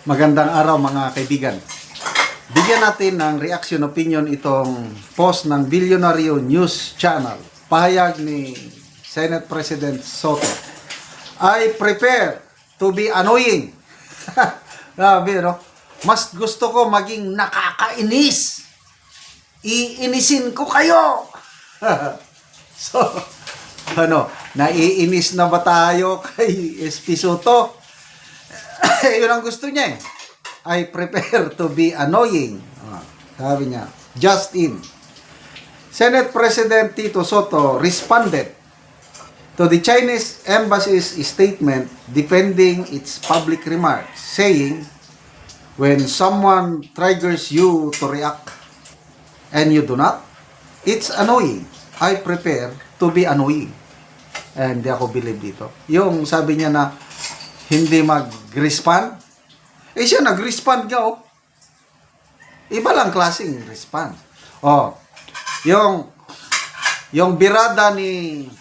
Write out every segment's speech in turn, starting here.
Magandang araw mga kaibigan. Bigyan natin ng reaction opinion itong post ng Bilyonaryo News Channel. Pahayag ni Senate President Soto. I prepare to be annoying. Grabe, no? Mas gusto ko maging nakakainis. Iinisin ko kayo. So, naiinis na ba tayo kay SP Soto? Yun ang gusto niya eh. I prepare to be annoying. Sabi niya, just in. Senate President Tito Soto responded to the Chinese embassy's statement defending its public remarks, saying, when someone triggers you to react and you do not, it's annoying. I prepare to be annoying. And hindi ako believe dito. Yung sabi niya na hindi mag-respond. Eh siya nag-respond nga oh. Iba lang klaseng respond. Oh, yung birada ni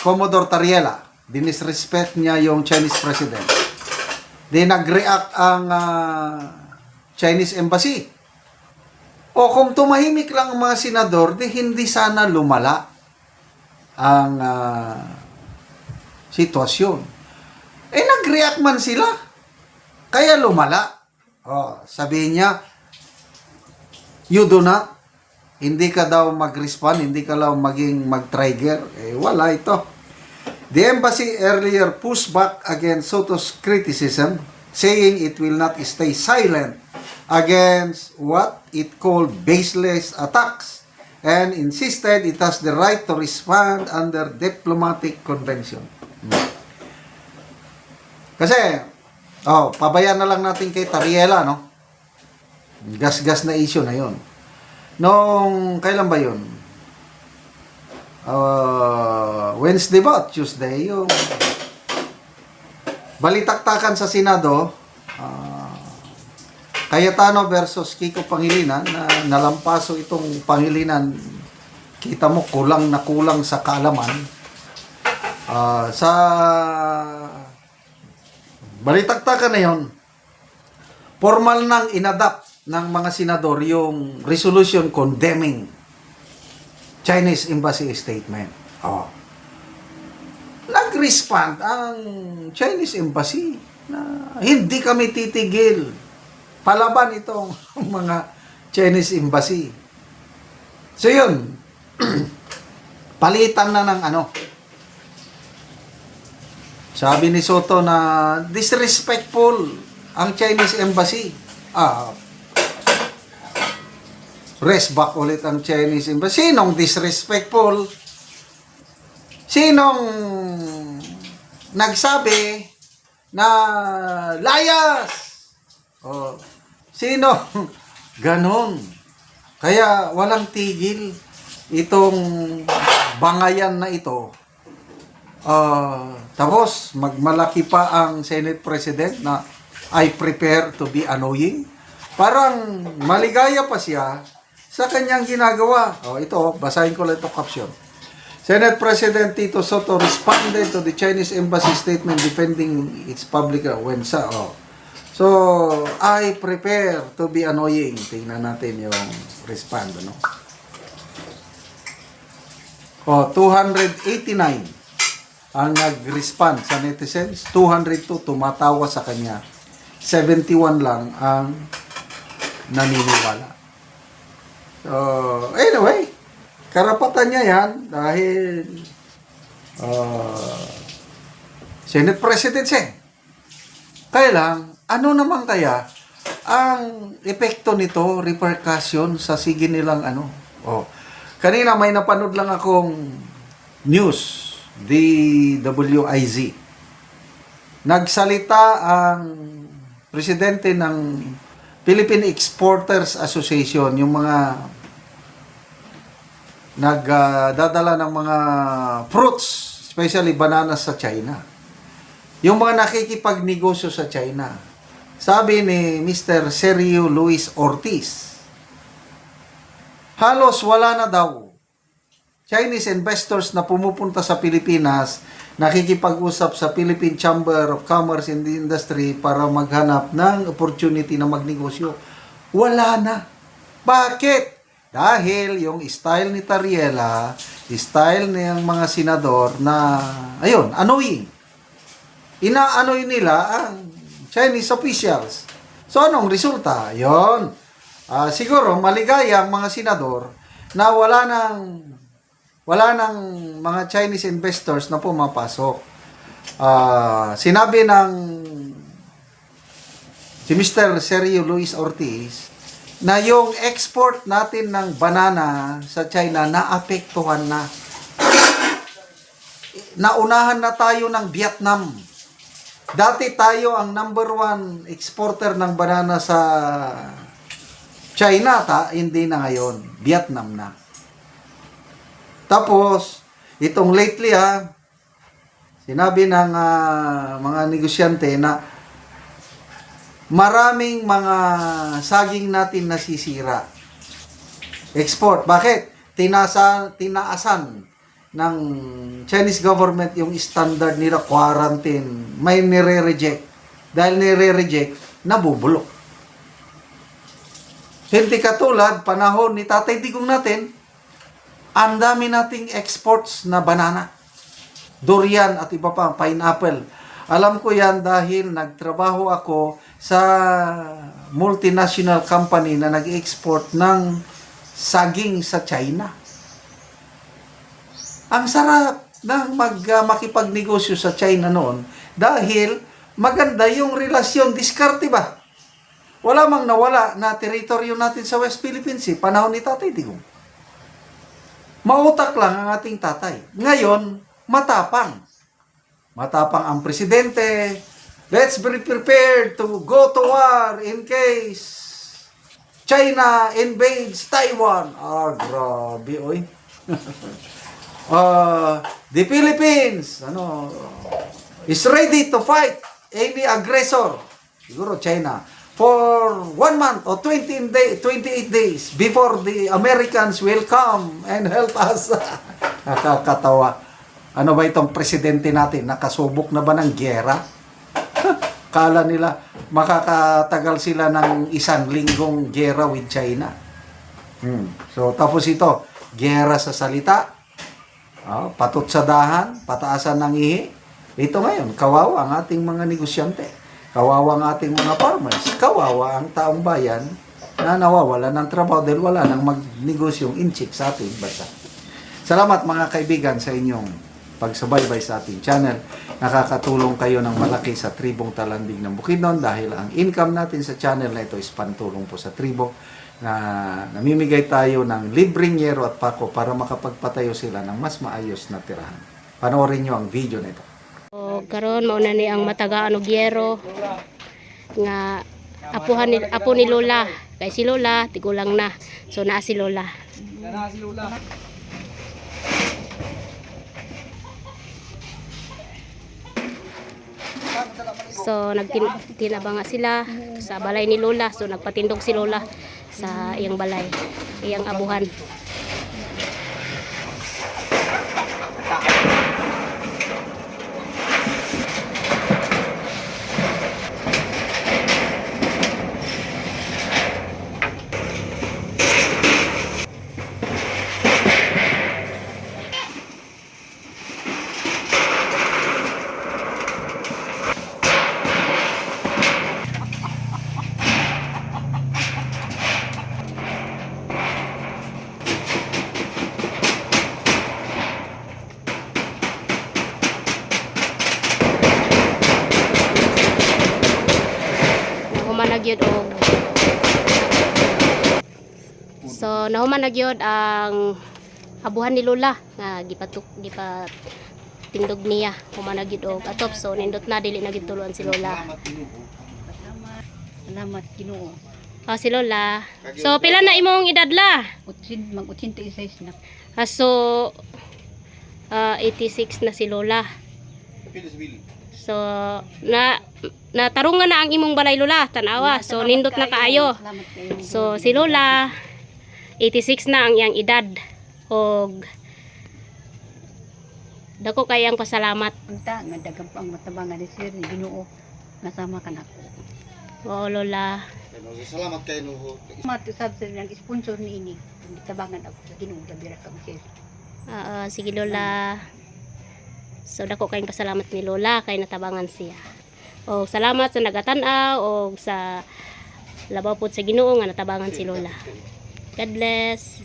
Commodore Tariela, dinisrespect niya yung Chinese president. Di nag-react ang Chinese embassy. O kung tumahimik lang ang mga senador, di hindi sana lumala ang sitwasyon. Eh, nag-react man sila. Kaya lumala. Oh, sabihin niya, you do not. Hindi ka daw mag-respond, hindi ka daw maging mag-trigger. Eh, wala ito. The embassy earlier pushed back against Soto's criticism, saying it will not stay silent against what it called baseless attacks and insisted it has the right to respond under diplomatic convention. Kasi, pabayaan na lang natin kay Tariela, no? Gas-gas na issue na yon. Noong, kailan ba yun? Wednesday ba? Tuesday? Yung balitaktakan sa Senado, Cayetano versus Kiko Pangilinan, na nalampaso itong Pangilinan, kita mo, kulang na kulang sa kaalaman. Sa balitaktakan na yun, formal nang inadapt ng mga senador yung resolution condemning Chinese embassy statement. Nag-respond ang Chinese embassy na hindi kami titigil. Palaban itong mga Chinese embassy. So yun, palitan na ng sabi ni Soto na disrespectful ang Chinese embassy. Rest back ulit ang Chinese embassy. Sinong disrespectful? Sinong nagsabi na layas? Sino? Ganon. Kaya walang tigil itong bangayan na ito. Tapos, magmalaki pa ang Senate President na I prepare to be annoying. Parang maligaya pa siya sa kanyang ginagawa. Ito, basahin ko lang ito caption. Senate President Tito Soto responded to the Chinese embassy statement defending its public So, I prepare to be annoying. Tingnan natin yung respond, 289 ang nag-respond sa netizens, 202 tumatawa sa kanya, 71 lang ang naniniwala. So, anyway, karapatan niya yan dahil Senate President siya. Kaya lang, ano naman kaya ang epekto nito, repercussion sa sige nilang kanina may napanood lang akong news, DWIZ. Nagsalita ang presidente ng Philippine Exporters Association, yung mga nagdadala ng mga fruits, especially bananas sa China. Yung mga nakikipagnegosyo sa China. Sabi ni Mr. Sergio Luis Ortiz, halos wala na daw Chinese investors na pumupunta sa Pilipinas, nakikipag-usap sa Philippine Chamber of Commerce and Industry para maghanap ng opportunity na magnegosyo. Wala na. Bakit? Dahil yung style ni Tariela, style ng mga senador na, ayun, annoying. Inaanoy nila ang Chinese officials. So, anong resulta? Ayun. Siguro, maligaya ang mga senador na wala nang mga Chinese investors na pumapasok. Sinabi ng si Mr. Sergio Luis Ortiz na yung export natin ng banana sa China naapektuhan na. Naunahan na tayo ng Vietnam. Dati tayo ang number 1 exporter ng banana sa China, hindi na ngayon. Vietnam na. Tapos, itong lately sinabi ng mga negosyante na maraming mga saging natin nasisira. Export. Bakit? Tinaasan ng Chinese government yung standard nila, quarantine. May nire-reject. Dahil nire-reject, nabubulok. Hindi katulad, panahon ni Tatay Digong natin, ang dami nating exports na banana, durian at iba pa, pineapple. Alam ko yan dahil nagtrabaho ako sa multinational company na nag-export ng saging sa China. Ang sarap ng makipagnegosyo sa China noon dahil maganda yung relasyon, diskarte ba? Wala mang nawala na teritoryo natin sa West Philippines, panahon ni Tatay Digong. Mautak lang ang ating tatay. Ngayon, matapang. Matapang ang presidente. Let's be prepared to go to war in case China invades Taiwan. Grabe, oy. The Philippines is ready to fight any aggressor. Siguro China. For 1 month or 28 days before the Americans will come and help us. Nakakatawa. Ano ba itong presidente natin? Nakasubok na ba ng giyera? Kala nila makakatagal sila ng 1 linggong giyera with China. So tapos ito, giyera sa salita, patot sa dahan, pataasan ng ihi. Ito ngayon, kawawa ang ating mga negosyante. Kawawa ang ating mga farmers. Kawawa ang taong bayan na nawawala ng trabaho dahil wala nang magnegosyong inchik sa ating bansa. Salamat mga kaibigan sa inyong pagsubaybay sa ating channel. Nakakatulong kayo ng malaki sa tribong Talandig ng Bukidnon dahil ang income natin sa channel na ito is pantulong po sa tribo na namimigay tayo ng libreng yero at pako para makapagpatayo sila ng mas maayos na tirahan. Panoorin nyo ang video na ito. Karon mauna ni ang matagaan og yero nga apo ni Lola, kay si Lola tigulang na, so naa si Lola. So nagtinabanga sila sa balay ni Lola, so nagpatindog si Lola sa iyang balay, iyang abuhan. Nagyod og so nahuman nagyod ang abuhan ni Lola nga gipatindog niya humanagyod og atop, so nindot na dili na gituluan si Lola. Salamat Ginoo. Si Lola, so pila na imong edad la? Mag 86 na. So 86 na si Lola. So natarungan na ang imong balay Lola, tanawa. So nindot na kaayo. So si Lola 86 na ang iyang edad og dako kayang pasalamat. Unta nga dagang pa ang matabangan ni Sir ni Ginoo nasama ka nako. Oo Lola. Salamat kay Nuho. Matusab sa nang sponsor ni ini. Gitabangan ako sa Ginoo labira ka Sir. Sige Lola. So dako kayong pasalamat ni Lola kay natabangan siya. O salamat sa nagatanaw o sa labaw po sa Ginoo nga natabangan si Lola. God bless.